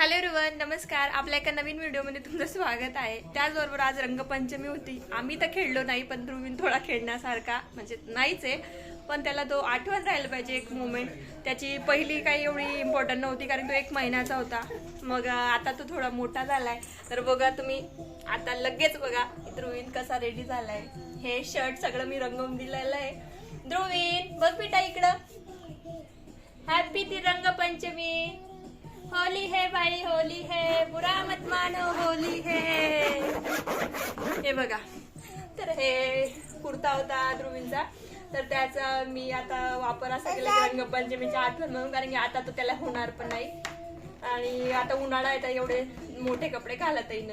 Hello everyone, नमस्कार. आपल्या एका नवीन व्हिडिओमध्ये तुमचं स्वागत आहे. त्याचबरोबर आज रंगपंचमी होती. आम्ही तर खेळलो नाही, पण ध्रुवीन थोडा खेळण्यासारखा म्हणजे नाहीच आहे, पण त्याला तो आठवण राहिला पाहिजे एक मोमेंट. त्याची पहिली काही एवढी इम्पॉर्टंट नव्हती कारण तो 1 महिन्याचा होता. मग आता तो थोडा मोठा झालाय. तर बघा तुम्ही आता लगेच बघा ध्रुवीन कसा रेडी झालाय. हे शर्ट सगळं मी रंगवून दिलेलं आहे. ध्रुवीन बघ बेटा इकडं. हॅपी ती रंगपंचमी. होली है भाई, होली है, बुरा मत मानो, होली है. हे बघा, तर हे कुर्ता होता ध्रुवींचा, तर त्याचा मी आता वापर असा केला रंगपंचमीची आठवण म्हणून, कारण की आता तो त्याला होणार पण नाही आणि आता उन्हाळा आहे तर एवढे मोठे कपडे घालता येईन.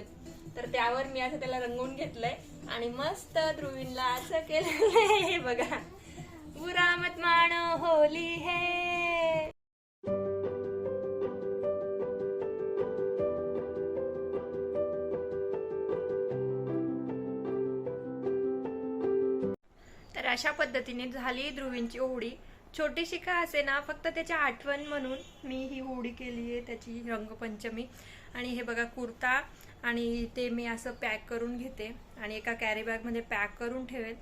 तर त्यावर मी असं त्याला रंगवून घेतलंय आणि मस्त ध्रुवींला असं केलेलं आहे. बघा, बुरा मत मानो, होली है. तर अशा पद्धतीने झाली ध्रुवींची होळी. छोटीशी का असे ना, फक्त त्याची आठवण म्हणून मी ही होळी केली आहे, त्याची रंगपंचमी. आणि हे बघा कुर्ता, आणि ते मी असं पॅक करून घेते आणि एका कॅरी बॅगमध्ये पॅक करून ठेवेल,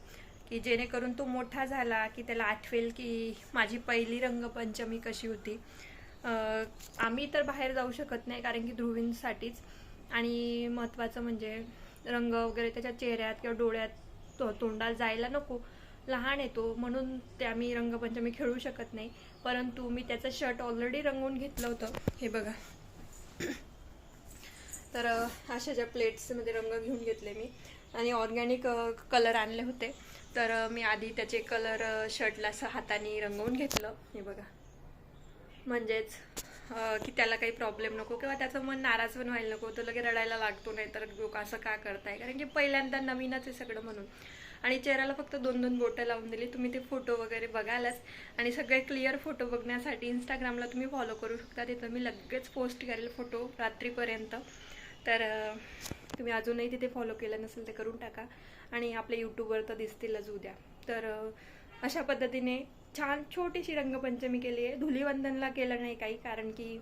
की जेणेकरून तो मोठा झाला की त्याला आठवेल की माझी पहिली रंगपंचमी कशी होती. आम्ही तर बाहेर जाऊ शकत नाही कारण की ध्रुवींसाठीच, आणि महत्त्वाचं म्हणजे रंग वगैरे त्याच्या चेहऱ्यात किंवा डोळ्यात तोंडाला जायला नको. लहान येतो म्हणून ते आम्ही रंगपंचमी खेळू शकत नाही. परंतु मी त्याचं शर्ट ऑलरेडी रंगवून घेतलं होतं. हे बघा, तर अशा ज्या प्लेट्समध्ये रंग घेऊन घेतले मी, आणि ऑर्गॅनिक कलर आणले होते. तर मी आधी त्याचे कलर शर्टला असं हाताने रंगवून घेतलं. हे बघा, म्हणजेच की त्याला काही प्रॉब्लेम नको किंवा त्याचं मन नाराज पण व्हायला नको, तो लगे रडायला लागतो नाही तर लोक असं का करताय, कारण की पहिल्यांदा नवीनच आहे सगळं म्हणून. आणि चेहऱ्याला फक्त 2-2 बोटं लावून दिली. तुम्ही ते फोटो वगैरे बघायलाच, आणि सगळे क्लिअर फोटो बघण्यासाठी इंस्टाग्रामला तुम्ही फॉलो करू शकता. तिथं मी लगेच पोस्ट करेल फोटो रात्रीपर्यंत. तर तुम्ही अजूनही तिथे फॉलो केलं नसेल ते करून टाका, आणि आपल्या यूट्यूबवर तर दिसतीलच उद्या. तर अशा पद्धतीने छान छोटीशी रंगपंचमी केली आहे. धुलीवंदनला केलं नाही काही, कारण की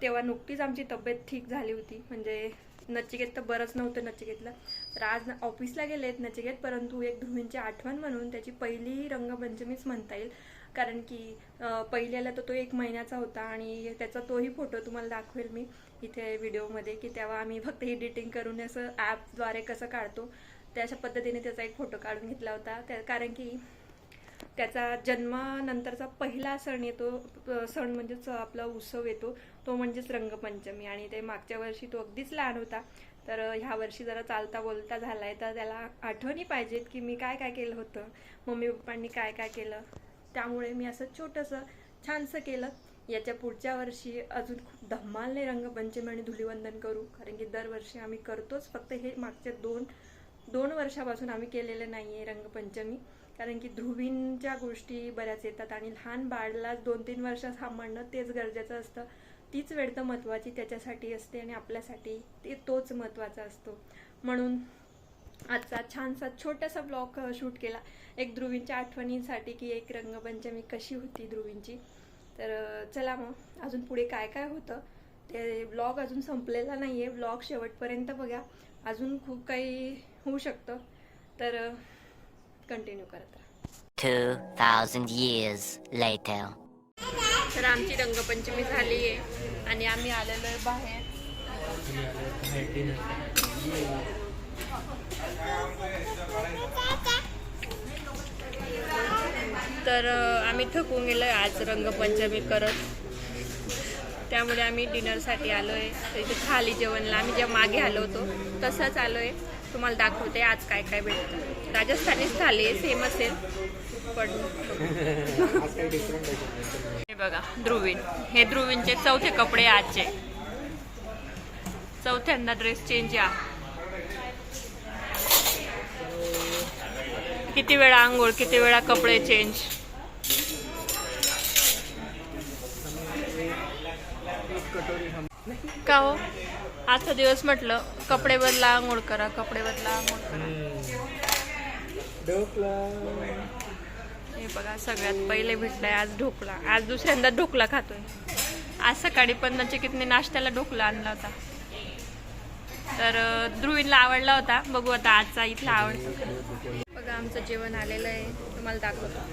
तेव्हा नुकतीच आमची तब्येत ठीक झाली होती. म्हणजे नचिकेत तर बरंच नव्हतं नचिकेतला, तर आज ऑफिसला गेलेत नचिकेत, परंतु एक ध्रुवींची आठवण म्हणून त्याची पहिली रंगपंचमीच म्हणता येईल. कारण की पहिल्याला तर तो 1 महिन्याचा होता, आणि त्याचा तोही फोटो तुम्हाला दाखवेल मी इथे व्हिडिओमध्ये, की तेव्हा आम्ही फक्त एडिटिंग करून असं ॲपद्वारे कसं काढतो त्याच्या पद्धतीने त्याचा एक फोटो काढून घेतला होता. कारण की त्याचा जन्मानंतरचा पहिला सण येतो, सण म्हणजेच आपला उत्सव येतो, तो म्हणजेच रंगपंचमी. आणि ते मागच्या वर्षी तो अगदीच लहान होता, तर ह्या वर्षी जरा चालता बोलता झालाय, तर त्याला आठवणी पाहिजेत की मी काय काय केलं होतं, मम्मी पप्पांनी काय काय केलं. त्यामुळे मी असं छोटंसं छानसं केलं. याच्या पुढच्या वर्षी अजून खूप धमालने रंगपंचमी आणि धुलीवंदन करू, कारण की दरवर्षी आम्ही करतोच. फक्त हे मागच्या 2 वर्षापासून आम्ही केलेलं नाही आहे रंगपंचमी, कारण की ध्रुवींच्या गोष्टी बऱ्याच येतात, आणि लहान बाळाला 2-3 वर्ष सांभाळणं तेच गरजेचं असतं. तीच वेळ तर महत्त्वाची त्याच्यासाठी असते, आणि आपल्यासाठी तोच महत्त्वाचा असतो. म्हणून आजचा छानसा छोटासा ब्लॉग शूट केला एक ध्रुवींच्या आठवणींसाठी, की एक रंगपंचमी कशी होती ध्रुवींची. तर चला मग अजून पुढे काय काय होतं ते ब्लॉग अजून संपलेला नाही आहे. ब्लॉग शेवटपर्यंत बघा, अजून खूप काही होऊ शकतं, तर कंटिन्यू करत राहा. 2000 years later. तर आमची रंगपंचमी झाली आहे आणि आम्ही आलेलो आहे बाहेर. तर आम्ही थकून गेलोय आज रंगपंचमी करत, त्यामुळे आम्ही डिनरसाठी आलोय. इथे थाली जेवणला आम्ही जेव्हा मागे आलो होतो तसंच आलोय. तुम्हाला दाखवते आज काय काय भेटतं. राजस्थानीच थाली आहे, सेम असेल पण हे बघा ध्रुवीन, हे ध्रुवींचे 4थे कपडे आजचे. 4थ्यांदा ड्रेस चेंज. या किती वेळा आंघोळ, किती वेळा कपडे चेंज. का हो, आजचा दिवस म्हटलं कपडे बदला, आंघोळ करा, कपडे बदला, आंघोळ करा. हे बघा सगळ्यात पहिले भेटलाय आज ढोकळा. आज दुसऱ्यांदा ढोकळा खातोय. आज सकाळी पण नचिकेतने नाश्त्याला ढोकला आणला होता, तर ध्रुवीला आवडला होता. बघू आता आजचा इथला आवडतो का. बघा आमचं जेवण आलेलं आहे, तुम्हाला दाखवतो.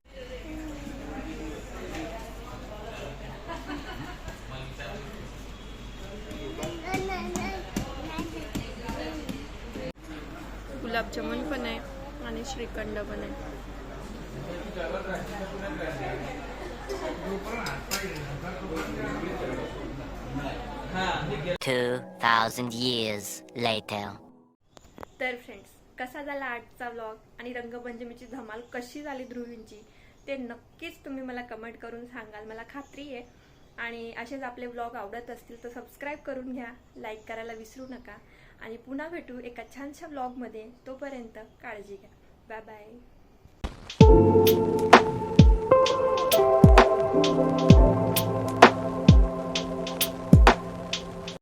गुलाबजामुन पण आहे आणि श्रीखंड पण आहे. 2,000 years later. तर फ्रेंड्स, कसा झाला आजचा व्लॉग आणि रंगपंचमीची धमाल कशी झाली ध्रुवींची ते नक्कीच तुम्ही मला कमेंट करून सांगाल, मला खात्री आहे. आणि असेच आपले व्लॉग आवडत असतील तर सबस्क्राईब करून घ्या, लाईक करायला विसरू नका. आणि पुन्हा भेटू एका छानशा व्लॉगमध्ये. तोपर्यंत काळजी घ्या. Bye bye.